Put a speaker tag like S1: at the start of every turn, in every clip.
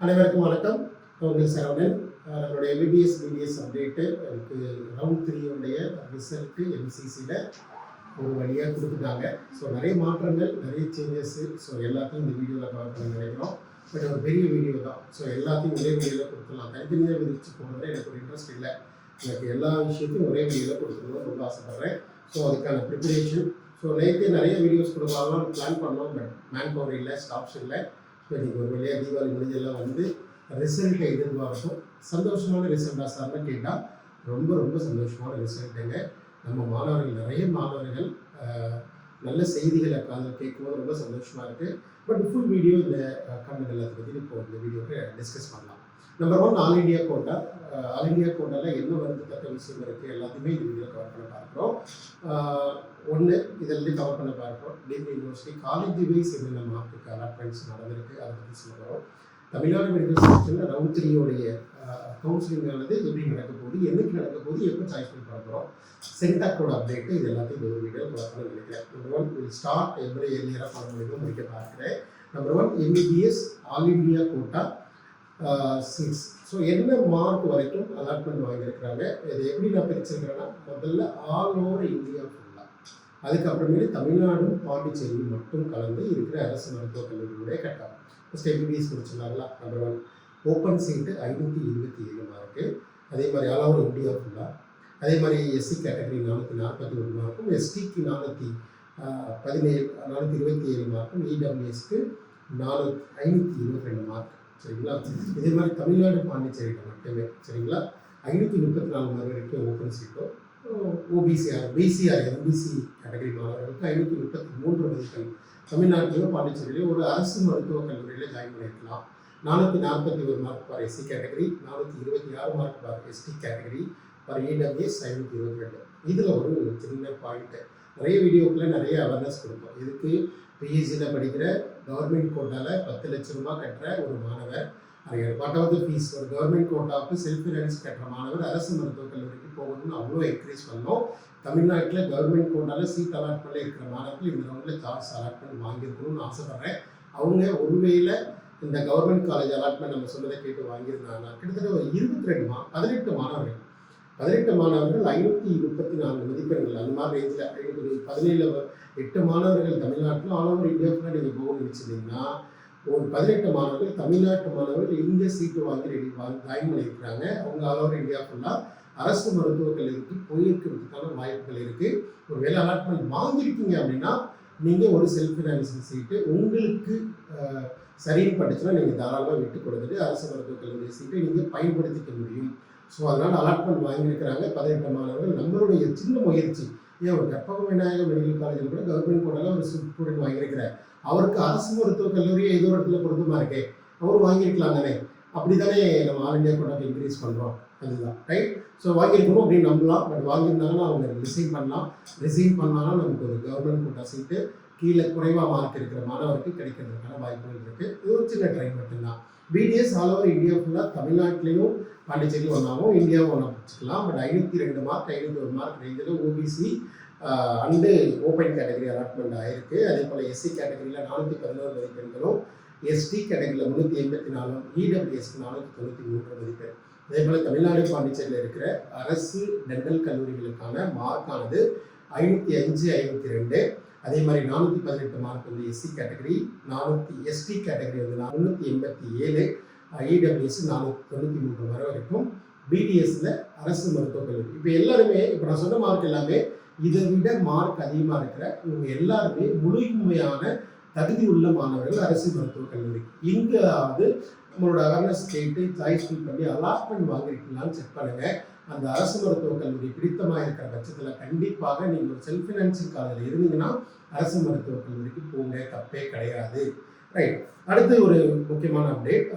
S1: அனைவருக்கும் வணக்கம். உங்கள் சரவணன். நம்மளுடைய எம்பிபிஎஸ் பிடிஎஸ் அப்டேட்டு எனக்கு ரவுண்ட் 3 ரிசல்ட்டு எம்சிசியில் ஒரு வழியாக கொடுத்துட்டாங்க. ஸோ நிறைய மாற்றங்கள், நிறைய சேஞ்சஸ்ஸு. ஸோ எல்லாத்தையும் இந்த வீடியோவில் கவர் பண்ண நினைக்கிறோம். பட் ஒரு பெரிய வீடியோ தான். ஸோ எல்லாத்தையும் ஒரே வீடியோவில் கொடுத்துடலாம். தனித்தனியாக விதிச்சு போகிறது எனக்கு ஒரு இன்ட்ரெஸ்ட் இல்லை. எனக்கு எல்லா விஷயத்தையும் ஒரே வீடியோவில் கொடுத்துக்கணும்னு ரொம்ப ஆசைப்பட்றேன். ஸோ அதுக்கான ப்ரிப்பரேஷன். ஸோ நேற்று நிறைய வீடியோஸ் கொடுக்கலாம் பிளான் பண்ணோம். பட் மேன் பவர் இல்லை, ஸ்டாஃப்ஸ் இல்லை. ஸோ இன்றைக்கி ஒரு வழியாக தீபாவளி முடிஞ்செல்லாம் வந்து ரிசல்ட்டை எதிர்பார்க்கும். சந்தோஷமான ரிசல்ட்டாக சார்னு கேட்டால் ரொம்ப ரொம்ப சந்தோஷமான ரிசல்ட்டுங்க. நம்ம மாணவர்கள், நிறைய மாணவர்கள் நல்ல செய்திகளை காதில் கேட்கும்போது ரொம்ப சந்தோஷமாக இருக்குது. பட் ஃபுல் வீடியோ இந்த கண்டென்ட் எல்லாத்தை பற்றி இப்போ இந்த வீடியோவை டிஸ்கஸ் பண்ணலாம். Number 1, all India quota. All India கோட்டாவில் என்ன வருத்தத்தக்க விஷயம் இருக்குது எல்லாத்தையுமே இந்த வீடியோ கவர் பண்ண பார்க்குறோம். ஒன்று இதெல்லாம் கவர் பண்ண பார்க்குறோம். டீம்டு யூனிவர்சிட்டி காலேஜ் வைஸ் என்னென்ன மார்க்குக்கு அலாட்மெண்ட்ஸ் நடந்திருக்கு அதை பற்றி சொல்ல போகிறோம். தமிழ்நாடு மெடிக்கல் செலெக்ஷனில் ரவுண்ட் 3 கவுன்சிலிங்கானது எப்படி நடக்க போகுது, என்னைக்கு நடக்க போகுது, எப்போ சாய்ஸ் பண்ணி பார்க்குறோம். சென்டாக்கோட அப்டேட்டு இது எல்லாத்தையும் இந்த ஒரு வீடியோ கவர் பண்ண நினைக்கிறேன். நம்பர் 1 வில் ஸ்டார்ட் எவ்வளோ ஏர்லியராக பண்ண முடியும் முடிக்க பார்க்குறேன். Number 1 MBBS all India quota seats. So என்ன மார்க் வரைக்கும் அலாட்மெண்ட் வாங்கியிருக்கிறாங்க, இது எப்படி நான் பிரிச்சிருக்கிறேன்னா, முதல்ல ஆல் ஓவர் இந்தியா ஃபுல்லாக, அதுக்கப்புறமேலே தமிழ்நாடும் பாண்டிச்சேரியும் மட்டும் கலந்து இருக்கிற அரசு மருத்துவக் கல்லூரிகளுடைய கட்டாயம். ஃபஸ்ட் எம்பிபிஎஸ் முடிச்சிருந்தாங்களா. Number 1 open seat 527 mark. அதே மாதிரி ஆல் ஓவர் இந்தியா ஃபுல்லாக. அதே மாதிரி எஸ்சி கேட்டகரி 441 மார்க்கும், எஸ்டிக்கு 427 மார்க்கும், இடபிள்யூஎஸ்க்கு 522 மார்க். சரிங்களா. இதே மாதிரி தமிழ்நாடு பாண்டிச்சேரியில் மட்டுமே சரிங்களா 534 மார்க் வரைக்கும் ஓப்பன் சீட்டும், பிசிஆர் எம்பிசி கேட்டகரி மாணவர்களுக்கு 533 மதிப்பெண் தமிழ்நாட்டிலும் பாண்டிச்சேரியிலையும் ஒரு அரசு மருத்துவக் கல்லூரியில் ஜாயின் பண்ணியிருக்கலாம். 441 mark for SC category, 426 mark for ST category, for EWS 522. இதில் ஒரு சின்ன பாயிண்ட்டு, நிறைய வீடியோக்கில் நிறைய அவேர்னஸ் கொடுப்போம். இதுக்கு பிஹெச்சியில் படிக்கிற கவர்மெண்ட் கோட்டாவில் 10 லட்சம் ரூபாய் கட்டுற ஒரு மாணவர், அது பட்டாவது ஃபீஸ் ஒரு கவர்மெண்ட் கோட்டாவுக்கு செல்ஃப் ஃபினான்ஸ் கட்டுற மாணவர் அரசு மருத்துவக் கல்லூரிக்கு போகணும்னு அவ்வளோ என்கரேஜ் பண்ணோம். தமிழ்நாட்டில் கவர்மெண்ட் கோட்டாவில் சீட் அலாட்மெண்ட்டில் இருக்கிற மாணவர்கள் இந்த ரவுண்டில் சார்ஜ் அலாட்மெண்ட் வாங்கியிருக்கணும்னு ஆசைப்பட்றேன். அவங்க ஒருவேளை இந்த கவர்மெண்ட் காலேஜ் அலாட்மெண்ட் நம்ம சொன்னதை கேட்டு வாங்கியிருந்தாங்கன்னா கிட்டத்தட்ட ஒரு 18 மாணவர்கள் 534 மதிப்பெண்கள் அந்த மாதிரி ரேஞ்சில் 8 மாணவர்கள் தமிழ்நாட்டில் ஆல் ஓவர் இந்தியா ஃபுல்லாக நீங்கள் போகணும்னு நினச்சிருந்தீங்கன்னா ஒரு 18 மாணவர்கள் தமிழ்நாட்டு மாணவர்கள் இங்கே சீட்டு வாங்கி ஜாயின் பண்ணியிருக்கிறாங்க. அவங்க ஆல் ஓவர் இந்தியா ஃபுல்லாக அரசு மருத்துவக் கல்லூரிக்கு போயிருக்கிறதுக்கான வாய்ப்புகள் இருக்குது. ஒரு வேலை அலாட்மெண்ட் வாங்கியிருக்கீங்க அப்படின்னா நீங்கள் ஒரு செல்ஃப் ஃபினான்சிங் சீட்டு உங்களுக்கு சரின்னு பட்டுச்சுன்னா நீங்கள் தாராளமாக விட்டு கொடுத்துட்டு அரசு மருத்துவக் கல்லூரி சீட்டை நீங்கள் பயன்படுத்திக்க முடியும். ஸோ அதனால் அலாட்மெண்ட் வாங்கியிருக்கிறாங்க 18 மாணவர்கள். நம்மளுடைய சின்ன முயற்சி, ஏன் ஒரு கற்பக விநாயகர் மெடிக்கல் காலேஜில் கூட கவர்மெண்ட் கோட்டாவில் ஒரு ஸ்டூடெண்ட் வாங்கியிருக்கிறார். அவருக்கு அரசு மருத்துவக் கல்லூரியை ஏதோ ஒரு இடத்துல பொருத்தமாக இருக்கே, அவர் வாங்கியிருக்கலாம் தானே. அப்படி தானே நம்ம ஆல் இண்டியா கோட்டாக்கு இன்க்ரீஸ் பண்ணுறோம். அதுதான் ரைட். ஸோ வாங்கியிருக்கணும் அப்படின்னு நம்பலாம். பட் வாங்கியிருந்தாங்கன்னா அவங்க ரிசைன் பண்ணாலும் நமக்கு ஒரு கவர்மெண்ட் கோட்டா சீட்டு கீழே குறைவாக மார்க் இருக்கிற மாணவருக்கு கிடைக்கிறதுக்கான வாய்ப்புகள் இருக்குது. இது ஒரு சின்ன ட்ரை மட்டும்தான். பிடிஎஸ் ஆல் ஓவர் இந்தியா ஃபுல்லாக தமிழ்நாட்டிலையும் பாண்டிச்சேரியும் ஒன்றாகும், இந்தியாவும் ஒன்றா பிடிச்சிக்கலாம். பட் 502 மார்க் 501 மார்க் ரேஞ்சில் OBC and open category allotment ஆகிருக்கு. அதே போல் எஸ்சி கேட்டகரியில் 411 மதிப்பெண்களும், எஸ்டி கேட்டகரியில் 384, இடபிள்யூஎஸ்க்கு 493 மதிப்பெண். அதே போல் தமிழ்நாடு பாண்டிச்சேரியில் இருக்கிற அரசு டென்டல் கல்லூரிகளுக்கான மார்க்கானது 505, 502. அதே மாதிரி 418 மார்க் வந்து எஸ்சி கேட்டகரி, எஸ்டி கேட்டகரி வந்து 387, இடபிள்யூஎஸ் 493 வரை வரைக்கும். பிடிஎஸ்ல அரசு மருத்துவக் கல்லூரி இப்போ எல்லாருமே, இப்போ நான் சொன்ன மார்க் எல்லாமே இதை விட மார்க் அதிகமாக இருக்கிற இவங்க எல்லாருமே முழுமையான தகுதி உள்ள மாணவர்கள் அரசு மருத்துவக் கல்லூரி. இங்காவது நம்மளோட அவேர்னஸ் கேட்டு சாய்ஸ் ஃபில் பண்ணி அலாட்மெண்ட் வாங்கிருக்கீங்களான்னு செக் பண்ணுங்க. அந்த அரசு மருத்துவக் கல்லூரி பிடித்தமாக இருக்கிற பட்சத்தில் கண்டிப்பாக நீங்கள் ஒரு செல்ஃப் ஃபினான்சிங் காலேஜில் இருந்தீங்கன்னா அரசு மருத்துவக் கல்லூரிக்கு போங்க, தப்பே கிடையாது. ரைட். அடுத்து ஒரு முக்கியமான அப்டேட்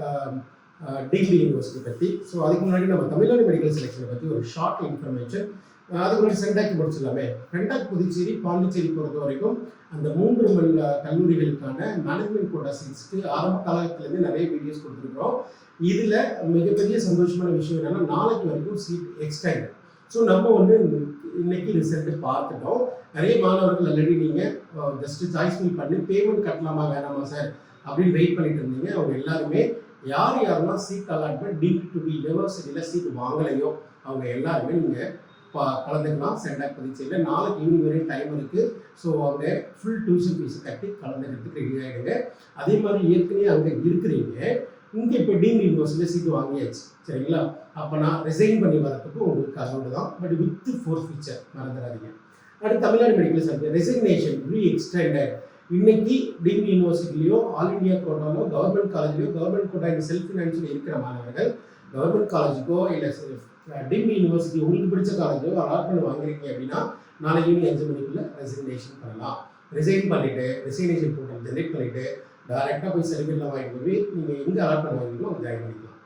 S1: டீம்டு யூனிவர்சிட்டி பற்றி. ஸோ அதுக்கு முன்னாடி நம்ம தமிழ்நாடு மெடிக்கல் செலெக்ஷனை பற்றி ஒரு ஷார்ட் இன்ஃபர்மேஷன். அதுக்கு முன்னாடி சென்டாக் முடிச்சிடலாமே. சென்டாக் புதுச்சேரி பாண்டிச்சேரி பொறுத்த வரைக்கும் அந்த 3 கல்லூரிகளுக்கான மேனேஜ்மெண்ட் கோட்டா சீட்ஸ்க்கு ஆரம்ப காலகட்டத்திலேருந்து நிறைய வீடியோஸ் கொடுத்துருக்குறோம். இதில் மிகப்பெரிய சந்தோஷமான விஷயம் என்னென்னா நாளைக்கு வரைக்கும் சீட் எக்ஸ்டெண்ட். ஸோ நம்ம இன்னைக்கு ரிசல்ட்டு பார்த்துட்டோம். நிறைய மாணவர்கள் ஆல்ரெடி நீங்கள் ஜஸ்ட்டு சாய்ஸ் ஃபில் பண்ணி பேமெண்ட் கட்டலாமா வேணாமா சார் அப்படின்னு வெயிட் பண்ணிட்டு இருந்தீங்க. அவங்க எல்லாருமே யார் யாரெல்லாம் seat allotment deemed to be யூனிவர்சிட்டியில் சீட் வாங்கலையோ அவங்க எல்லாருமே நீங்கள் கலந்துக்கலாம். சென்டாக் பரீட்சையில் நாளைக்கு ஈவினிங் வரையும் டைம் இருக்குது. ஸோ அவங்க ஃபுல் டியூஷன் ஃபீஸை கட்டி கலந்துக்கிறதுக்கு ரெடி ஆகிடுங்க. அதே மாதிரி ஏற்கனவே அங்கே இருக்கிறீங்க, இங்கே இப்போ டீம் யூனிவர்சிட்டியில் சீட்டு வாங்கியாச்சு சரிங்களா. அப்போ நான் ரிசைன் பண்ணி வரதுக்கு உங்களுக்கு அதோடு தான், பட் வித் ஃபீச்சர் மறந்துடாதீங்க. அடுத்து Tamil Nadu medical service resignation re extended. இன்னைக்கு டீம் யூனிவர்சிட்டிலையோ ஆல் இண்டியா கோட்டாலோ கவர்மெண்ட் காலேஜ்லையோ கவர்மெண்ட் கோட்டா செல்ஃப் ஃபினான்ஷியல் இருக்கிற மாணவர்கள் கவர்மெண்ட் காலேஜுக்கோ இல்லை டீம் யூனிவர்சிட்டி உங்களுக்கு பிடிச்ச காலேஜோ அலாட்மெண்ட் வாங்குறீங்க அப்படின்னா நாளைக்கு ஈவினிங் 5 மணிக்குள்ள ரெசிக்னேஷன் பண்ணலாம். ரிசைன் பண்ணிவிட்டு ரெசிக்னேஷன் போட்டு டெலிட் பண்ணிவிட்டு டேரெக்டாக போய் சர்டிஃபிகேட்லாம் வாங்கிட்டு போய் நீங்கள் எங்கே அலாட்மெண்ட் வாங்கிங்களோ அங்கே ஜாயின் பண்ணிக்கலாம்.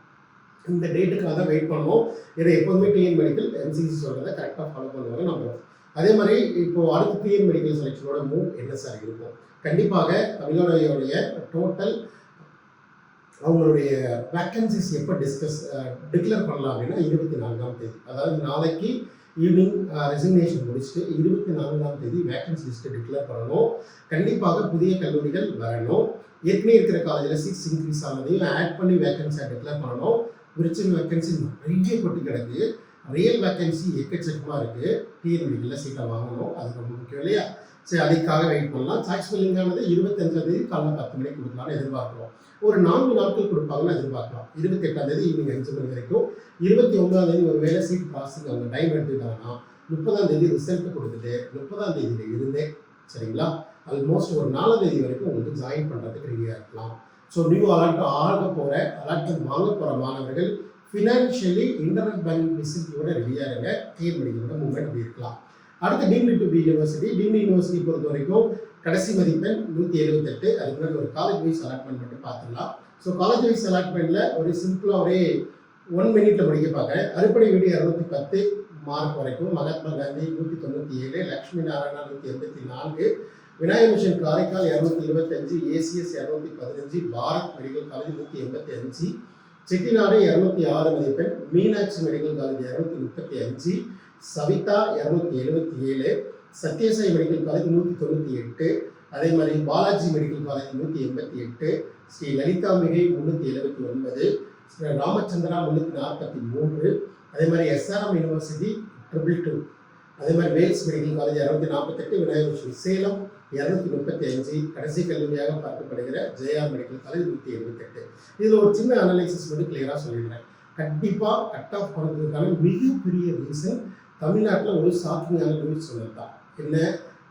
S1: இந்த டேட்டுக்காக தான் வெயிட் பண்ணுவோம். இதை எப்போதுமே டிஎன் மெடிக்கல் எம்சிசி சொல்கிறத கரெக்டாக ஃபாலோ பண்ணுவாங்க நம்புறோம். அதே மாதிரி இப்போது அடுத்த டிஎன் மெடிக்கல் செலெக்ஷனோட மூவ் என்ன சார் இருக்கும்? கண்டிப்பாக தமிழ்நாடுடைய டோட்டல் அவங்களுடைய வேக்கன்சிஸ் எப்போ டிக்ளேர் பண்ணலாம் அப்படின்னா 24ஆம் தேதி, அதாவது நாளைக்கு ஈவினிங் ரெசிக்னேஷன் முடிச்சுட்டு 24ஆம் தேதி வேக்கன்சி லிஸ்ட்டு டிக்ளேர் பண்ணணும். கண்டிப்பாக புதிய கல்லூரிகள் வரணும். ஏற்கனவே இருக்கிற காலேஜில் சீட்ஸ் இன்க்ரீஸ் ஆனதையும் ஆட் பண்ணி வேக்கன்சியை டிக்ளேர் பண்ணணும். விர்ச்சுவல் வேக்கன்சி நிறைய கொட்டி கிடக்கு, ரியல் வேக்கன்சி எக்கச்சக்கமாக இருக்குது. டிஎன் மெடிக்கலில் சீட்டை வாங்கணும், அது ரொம்ப முக்கியம் இல்லையா? சரி, அதுக்காக வெயிட் பண்ணலாம். சாய்ஸ் ஃபில்லிங்கானது 25ஆம் தேதி காலையில் 10 மணிக்கு கொடுக்கலாம்னு எதிர்பார்க்குறோம். ஒரு 4 நாட்கள் கொடுப்பாங்கன்னு எதிர்பார்க்கலாம். 28ஆம் தேதி ஈவினிங் 5 மணி வரைக்கும். 29ஆம் தேதி ஒரு வேலை சீட் ப்ராசஸிங் அவங்க டைம் எடுத்துக்கிட்டாங்கன்னா 30ஆம் தேதி ரிசல்ட் கொடுத்துட்டு 30ஆம் தேதியில் இருந்தே சரிங்களா ஆல்மோஸ்ட் ஒரு 4ஆம் தேதி வரைக்கும் உங்களுக்கு ஜாயின் பண்ணுறதுக்கு ரெடியாக இருக்கலாம். ஸோ நியூ அலாட்மெண்ட் வாங்க போகிற மாணவர்கள் ஃபினான்ஷியலி இன்டர்நெட் பேங்கிங் ஃபெசிலிட்டியோட ரெடியாக இருங்க. டிஎன் மெடிக்கலோட மூவ்மெண்ட் அப்படி இருக்கலாம். அடுத்து deemed to be university. Deemed university பொறுத்த வரைக்கும் கடைசி மதிப்பெண் 178. அதுக்கு முன்னாடி ஒரு காலேஜ் வைஸ் அலாட்மெண்ட் மட்டும் பார்த்துடலாம். ஸோ காலேஜ் வைஸ் அலாட்மெண்ட்டில் ஒரு சிம்பிளாக ஒரே 1 மினிட்ல முடிக்க பார்க்குறேன். அறுப்படை வீடு 210 மார்க் வரைக்கும், Mahatma Gandhi 197, Lakshmi Narayana 184, Vinayaka mission Karaikal 225, ACS 215, Bharat medical college 185, Chettinad 206 மதிப்பெண், Meenakshi medical college 235, Saveetha 277, Sathyasai medical college 198, அதே மாதிரி பாலாஜி மெடிக்கல் காலேஜ் 188, ஸ்ரீ லலிதாம்பிகை 379, ராமச்சந்திரா 343, அதே மாதிரி எஸ்ஆர்எம் யூனிவர்சிட்டி 222, அதே மாதிரி Vels medical college 248, Vinayagar mission Salem 235, கடைசி கல்லூரியாக பார்க்கப்படுகிற ஜேஆர் மெடிக்கல் காலேஜ் 178. இதில் ஒரு சின்ன அனலைசிஸ் மட்டும் கிளியராக சொல்லிடுறேன். கண்டிப்பாக கட் ஆஃப் பண்ணுறதுக்கான மிகப்பெரிய ரீசன் தமிழ்நாட்டில் ஒரு ஷாக்கிங்கான நியூஸ் சொன்னது தான். என்ன,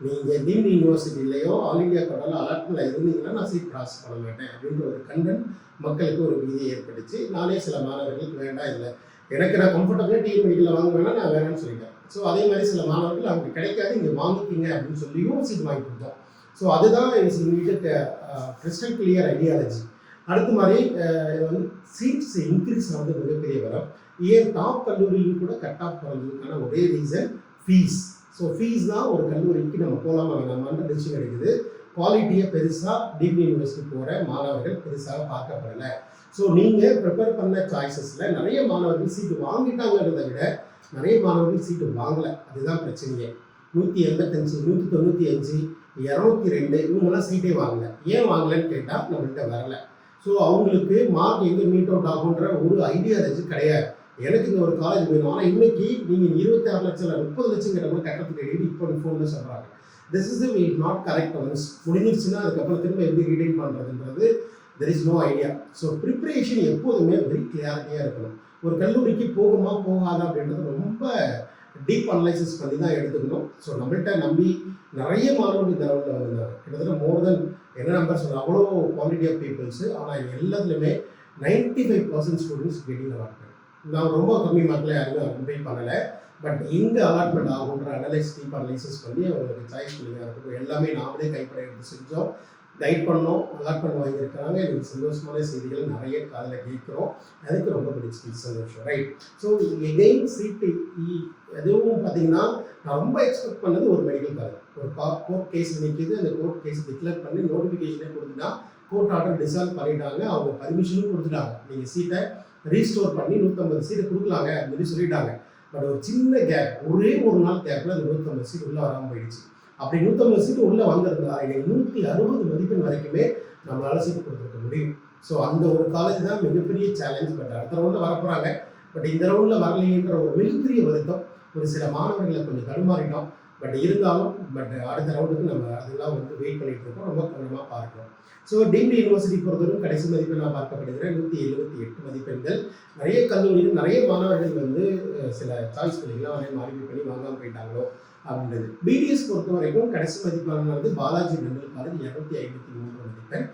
S1: நீங்கள் டீம்டு யூனிவர்சிட்டிலையோ ஆல் இண்டியா கோட்டாவில் அலாட்மெண்ட்டில் இருந்தீங்கன்னா நான் சீட் ப்ராசஸ் பண்ண மாட்டேன் அப்படின்ற ஒரு கண்டன் மக்களுக்கு ஒரு விதியை ஏற்பட்டுச்சு. நானே சில மாணவர்களுக்கு வேண்டாம், இல்லை எனக்கு நான் கம்ஃபர்டபுளாக டிஎன் மெடிக்கலில் வாங்க வேணாம், நான் வேணாம்னு சொல்லிட்டேன். ஸோ அதே மாதிரி சில மாணவர்கள் அவங்க கிடைக்காது, இங்கே வாங்கிக்கிங்க அப்படின்னு சொல்லியும் சீட் வாங்கி கொடுத்தோம். ஸோ அதுதான் கிறிஸ்டல் கிளியர் ஐடியாலஜி. அடுத்த மாதிரி இது வந்து சீட்ஸ் இன்க்ரீஸ் ஆனது மிகப்பெரிய வரம். ஏன் டாப் கல்லூரியும் கூட கட் ஆஃப் பண்ணுறதுக்கான ஒரே ரீசன் ஃபீஸ். ஸோ ஃபீஸ் தான் ஒரு கல்லூரிக்கு நம்ம போகலாமா வேணாமான்ற டிசிஷன் எடுக்குது. குவாலிட்டியை பெருசாக டீம்டு யூனிவர்சிட்டி போகிற மாணவர்கள் பெருசாக பார்க்கப்படலை. ஸோ நீங்கள் ப்ரிப்பேர் பண்ண சாய்ஸஸில் நிறைய மாணவர்கள் சீட்டு வாங்கிட்டாங்கிறத விட நிறைய மாணவர்கள் சீட்டு வாங்கலை. அதுதான் பிரச்சனையே. 185, 195, 202 இவங்கெல்லாம் சீட்டே வாங்கலை. ஏன் வாங்கலைன்னு கேட்டால் நம்மள்கிட்ட வரலை. ஸோ அவங்களுக்கு மார்க் எங்கே மீட் அவுட் ஆகுன்ற ஒரு ஐடியாலஜி கிடையாது. எனக்கு இங்கே ஒரு காலேஜ் வேணும், ஆனால் இன்னைக்கு நீங்கள் 26 லட்சம் இல்லை 30 லட்சம் கிட்ட கூட கட்டத்துக்கு ரெடி இப்போ ஃபோனில் சொல்கிறாங்க. This is way not correct. Once முடிஞ்சிருச்சுன்னா அதுக்கப்புறம் திரும்ப எப்படி ரீடைன் பண்ணுறதுன்றது there is no idea. So preparation எப்போதுமே வெரி கிளியாரிட்டியாக இருக்கணும். ஒரு கல்லூரிக்கு போகுமா போகாதா அப்படின்றது ரொம்ப டீப் அனலைசிஸ் பண்ணி தான் எடுத்துக்கணும். ஸோ நம்மள்கிட்ட நம்பி நிறைய மாணவர்கள் இந்த லெவலில் வந்திருந்தாங்க. கிட்டத்தட்ட மோர் தென் என்ன நம்பர் சொல்ல அவ்வளோ குவாலிட்டி ஆஃப் பீப்புள்ஸு. ஆனால் எல்லாத்துலேயுமே 95% ஸ்டூடெண்ட்ஸ் கெட்டிங் அலாட்மெண்ட். நான் ரொம்ப கம்மி மார்க்கில் யாருமே அப்ளை பண்ணலை. பட் எங்கே அலாட்மெண்ட் ஆகுன்ற டீப் அனலைசிஸ் பண்ணி அவங்களுக்கு சாய்ஸ் பண்ணிங்க இருக்கட்டும் எல்லாமே நாமளே கைப்பட எடுத்து செஞ்சோம், கைட் பண்ணோம், அலாட்மெண்ட் வாங்கியிருக்கிறாங்க. எனக்கு சந்தோஷமான செய்திகள் நிறைய காதில் கேட்குறோம். எனக்கு ரொம்ப பிடிச்சி சந்தோஷம். ரைட். ஸோ எகெயின் சீட்டு எதுவும் பார்த்தீங்கன்னா நான் ரொம்ப எக்ஸ்பெக்ட் பண்ணது ஒரு மெடிக்கல் காலேஜ் ஒரு கோர்ட் கேஸ் நிற்கிது. அந்த கோர்ட் கேஸ் டிக்ளேர் பண்ணி நோட்டிஃபிகேஷனே கொடுத்துட்டா, கோர்ட் ஆர்டர் டிசால்வ் பண்ணிட்டாங்க, அவங்க பர்மிஷனும் கொடுத்துட்டாங்க. நீங்கள் சீட்டை ரீஸ்டோர் பண்ணி 150 சீட்டு கொடுக்கலாங்க அப்படின்னு சொல்லிட்டாங்க. பட் ஒரு சின்ன கேப், ஒரே ஒரு நாள் கேப்பில் அந்த 150 சீட் உள்ளே வராமல் போயிடுச்சு. அப்படி 150 சீட்டு உள்ளே வந்திருந்தா இன்னைக்கு 160 மதிப்பெண் வரைக்குமே நம்மளால் சீட்டு கொடுத்துருக்க முடியும். ஸோ அந்த ஒரு காலேஜ் தான் மிகப்பெரிய சேலஞ்ச். பட் அடுத்த ரவுண்டில் வரப்போகிறாங்க. பட் இந்த ரவுண்டில் வரலையேன்ற ஒரு மிகப்பெரிய வருத்தம். ஒரு சில மாணவர்களை கொஞ்சம் தடுமாறிட்டோம். பட் இருந்தாலும் அடுத்த ரவுண்டுக்கு நம்ம அதெல்லாம் வெயிட் பண்ணிட்டு இருக்கோம். ரொம்ப கவனமாக பார்க்கணும். ஸோ டீம்டு யூனிவர்சிட்டி பொறுத்தவரைக்கும் கடைசி மதிப்பெண்ணாக பார்க்கப்படுகிற 178 மதிப்பெண்கள். நிறைய கல்லூரிகள் நிறைய மாணவர்கள் சில சாய்ஸ் பண்ணிக்கலாம் மாடிஃபை பண்ணி வாங்காமல் போயிட்டாங்களோ அப்படின்றது. பிடிஎஸ் பொறுத்த வரைக்கும் கடைசி மதிப்பெண்ணானது பாலாஜி டெண்டல் காலேஜ் 253 மதிப்பெண்.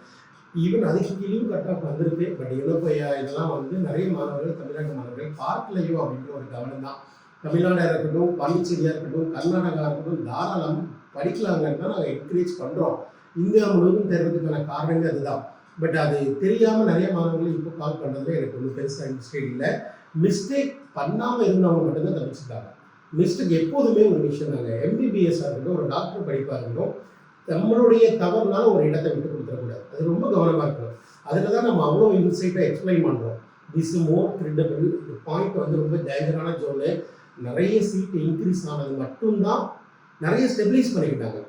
S1: ஈவன் அதுக்கு கீழேயும் கட் ஆஃப் வந்திருக்கு. பட் இதெல்லாம் நிறைய மாணவர்கள் தமிழ்நாட்டு மாணவர்கள் பார்க்கலையோ அப்படின்ற ஒரு கவனம் தான். தமிழ்நாடாக இருக்கட்டும், பாண்டிச்சேரியாக இருக்கட்டும், கர்நாடகா இருக்கட்டும், தாராளமாக படிக்கலாங்கன்னு தான் நாங்கள் என்கரேஜ் பண்ணுறோம். இந்தியா முழுவதும் தேர்றதுக்கான காரணங்கள் அதுதான். பட் அது தெரியாமல் நிறைய மாணவர்கள் இப்போ கால் பண்ணுறதுல எனக்கு ஒன்றும் பெருசாக மிஸ்டேக் இல்லை. மிஸ்டேக் பண்ணாமல் இருந்தவங்க மட்டும்தான் தப்பிச்சுட்டாங்க. மிஸ்டேக் எப்போதுமே ஒரு விஷயம் தாங்க. எம்பிபிஎஸ்ஸாக இருக்கட்டும், ஒரு டாக்டர் படிப்பாக இருக்கட்டும், நம்மளுடைய தவறுனால ஒரு இடத்தை விட்டு கொடுத்துடக்கூடாது. அது ரொம்ப கவனமாக இருக்கணும். அதில் தான் நம்ம அவ்வளோ இன்சைட்டாக எக்ஸ்பிளைன் பண்ணுறோம். This more credible. இந்த பாயிண்ட் ரொம்ப டேஞ்சரான ஜோனு. நிறைய சீட் இன்க்ரீஸ் ஆனது மட்டும்தான் நிறைய ஸ்டெபிலைஸ் பண்ணிக்கிட்டாங்க.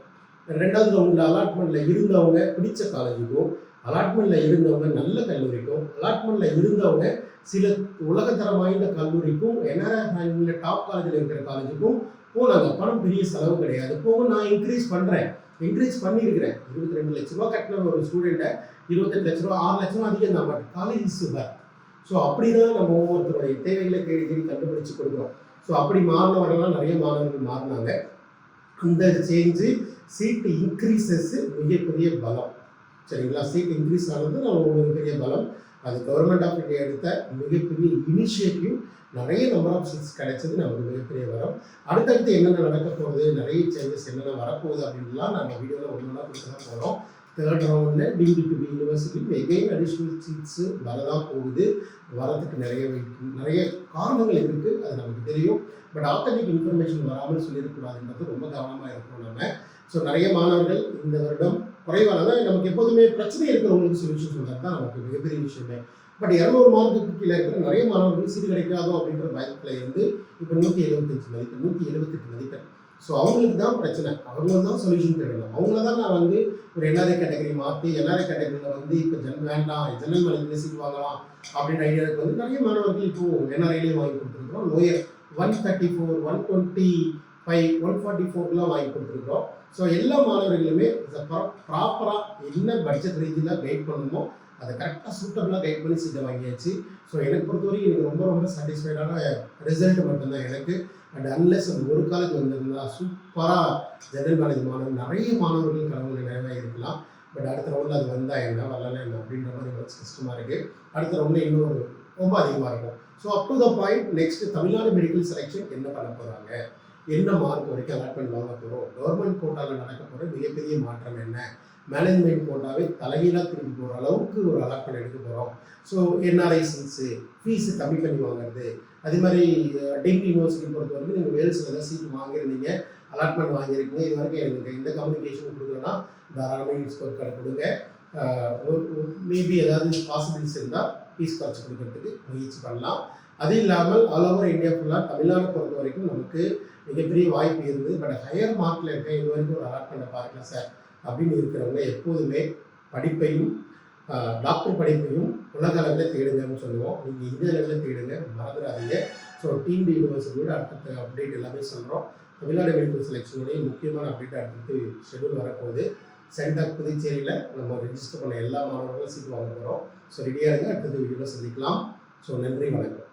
S1: ரெண்டாவது ரவுண்டில் அலாட்மெண்ட்டில் இருந்தவங்க பிடிச்ச காலேஜுக்கும், அலாட்மெண்ட்டில் இருந்தவங்க நல்ல கல்லூரிக்கும், அலாட்மெண்ட்டில் இருந்தவங்க சில உலகத்தரம் வாய்ந்த கல்லூரிக்கும், என்ஆர்ஐ டாப் காலேஜில் இருக்கிற காலேஜுக்கும் போனாங்க. பணம் பெரிய செலவு கிடையாது. போக நான் என்கரேஜ் பண்ணியிருக்கிறேன். 22 லட்ச ரூபா கட்டின ஒரு ஸ்டூடெண்ட்டை 28 லட்ச ரூபா 6 லட்சம் அதிகம் தான். But college super. ஸோ அப்படி தான் நம்ம ஒவ்வொருத்தருடைய தேவைகளை தேடி கண்டுபிடிச்சு கொடுக்குறோம். ஸோ அப்படி மாறினவர்கள்லாம் நிறைய மாணவர்கள் மாறினாங்க. அந்த சேஞ்சு சீட்டு இன்க்ரீசஸ் மிகப்பெரிய பலம். சரிங்களா? சீட் இன்க்ரீஸ் ஆனது நம்ம மிகப்பெரிய பலம். அது கவர்மெண்ட் ஆஃப் இந்தியா எடுத்த மிகப்பெரிய இனிஷியேட்டிவ். நிறைய நம்பர் ஆஃப் சீட்ஸ் கிடைச்சது நமக்கு மிகப்பெரிய வரும். அடுத்தடுத்து என்னென்ன நடக்க போகுது, நிறைய சேஞ்சஸ் என்னென்ன வரப்போகுது அப்படின்லாம் நம்ம வீடியோவில் ஒன்றா கொடுத்து தான் போகிறோம். தேர்ட் ரவுண்டில் deemed to be university again additional seats வரதான் போகுது. வரதுக்கு நிறைய காரணங்கள் இருக்குது, அது நமக்கு தெரியும். பட் ஆத்தென்டிக் இன்ஃபர்மேஷன் வராமல் சொல்லிடக்கூடாதுன்றது ரொம்ப கவனமாக இருக்கணும் நம்ம. ஸோ நிறைய மாணவர்கள் இந்த வருடம் குறைவானதான். நமக்கு எப்போதுமே பிரச்சனை இருக்கிறவங்களுக்கு சொல்யூஷன் சொல்கிறது தான் நமக்கு மிகப்பெரிய விஷயமே. பட் 200 மார்க்குக்கு கீழே இருக்கிற நிறைய மாணவர்கள் சீட்டு கிடைக்காதோ அப்படின்ற பயத்தில் இப்போ 175 மதிப்பெண், 178 மதிப்பெண். ஸோ அவங்களுக்கு தான் பிரச்சனை. அவங்களுக்கு தான் சொல்யூஷன் தேடணும். அவங்கள தான் நான் ஒரு என்ஆர்ஐ கேட்டகரி மாற்றி என்ஆர்ஐ கேட்டகரியில் இப்போ வேண்டாம், ஜெனரல் மேனேஜ்மெண்ட் சீட் வாங்கலாம் அப்படின்ற ஐடியாவுக்கு நிறைய மாணவர்கள் இப்போது என்ஆர்ஐலேயே வாங்கி கொடுத்துருக்குறோம். லோயர் 134, 125, 144லாம் வாங்கி கொடுத்துருக்குறோம். ஸோ எல்லா மாணவர்களுமே ப்ராப்பராக என்ன பட்ஜெட் ரேஞ்சில் கைட் பண்ணணுமோ அதை கரெக்டாக சூட்டபிளாக கைட் பண்ணி சீட்டை வாங்கியாச்சு. ஸோ எனக்கு பொறுத்தவரைக்கும் எனக்கு ரொம்ப ரொம்ப சாட்டிஸ்ஃபைடான ரிசல்ட் மட்டும்தான் எனக்கு. அண்ட் அன்லெஸ் அந்த ஒரு காலேஜ் வந்திருந்தா சூப்பராக ஜெனரல் காலேஜ் நிறைய மாணவர்கள் கனவு நிறைவாக இருக்கலாம். பட் அடுத்த ரவுண்டில் அது வந்தால் என்ன வரலாம் என்ன அப்படின்ற மாதிரி கொஞ்சம் கஷ்டமாக இருக்குது. அடுத்த ரவுண்டில் இன்னும் ரொம்ப அதிகமாக இருக்கும். So up to the point next Tamil Nadu medical selection என்ன பண்ண போகிறாங்க, என்ன மார்க் வரைக்கும் அலாட்மெண்ட் வாங்க போகிறோம், கவர்மெண்ட் கோட்டாவில் நடக்க போகிற மிகப்பெரிய மாற்றம் என்ன, மேனேஜ்மெண்ட் கோட்டாவே தலைகீழாக திரும்பி போகிற அளவுக்கு ஒரு அலாட்மெண்ட் எடுக்க போகிறோம். ஸோ என்ஆர்ஐ சீட்ஸு ஃபீஸு கம்மி பண்ணி வாங்குறது, அதே மாதிரி டீம்டு யூனிவர்சிட்டி பொறுத்த வரைக்கும் நீங்கள் வேல்ஸில் தான் சீட் வாங்கியிருந்தீங்க, அலாட்மெண்ட் வாங்கியிருக்கீங்க. இது வரைக்கும் எனக்கு எந்த கம்யூனிகேஷன் கொடுக்குறேன்னா தாராளமாக ஸ்கோர் கார்டு கொடுங்க. மேபி ஏதாவது பாசிபிலிட்டிஸ் இருந்தால் ஃபீஸ் குறைச்சி கொடுக்கறதுக்கு முயற்சி பண்ணலாம். அது இல்லாமல் ஆல் ஓவர் இந்தியா ஃபுல்லாக தமிழ்நாடு பொறுத்த வரைக்கும் நமக்கு மிகப்பெரிய வாய்ப்பு இருந்தது. பட் ஹையர் மார்க்கில் இருக்க இது வரைக்கும் ஒரு அலாட்மெண்ட்டை பார்க்கலாம் சார் அப்படின்னு இருக்கிறவங்க எப்போதுமே படிப்பையும் டாக்டர் படிப்பையும் உலக அளவில் தேடுங்கன்னு சொல்லுவோம். நீங்கள் இந்திய அளவில் தேடுங்க, மறந்துடாதீங்க. ஸோ டீம்டு யூனிவர்சிட்டியோட அடுத்த அப்டேட் எல்லாமே சொல்கிறோம். தமிழ்நாடு மெடிக்கல் செலெக்ஷனுடைய முக்கியமான அப்டேட் அடுத்து ஷெடியூல் வரப்போகுது. சென்டாக் புதுச்சேரியில் நம்ம ரெஜிஸ்டர் பண்ண எல்லா மாணவர்களும் சீட் வாங்க போகிறோம். ஸோ ரெடியாக இருங்க. அடுத்தது வீடியோவில் சந்திக்கலாம். ஸோ நன்றி, வணக்கம்.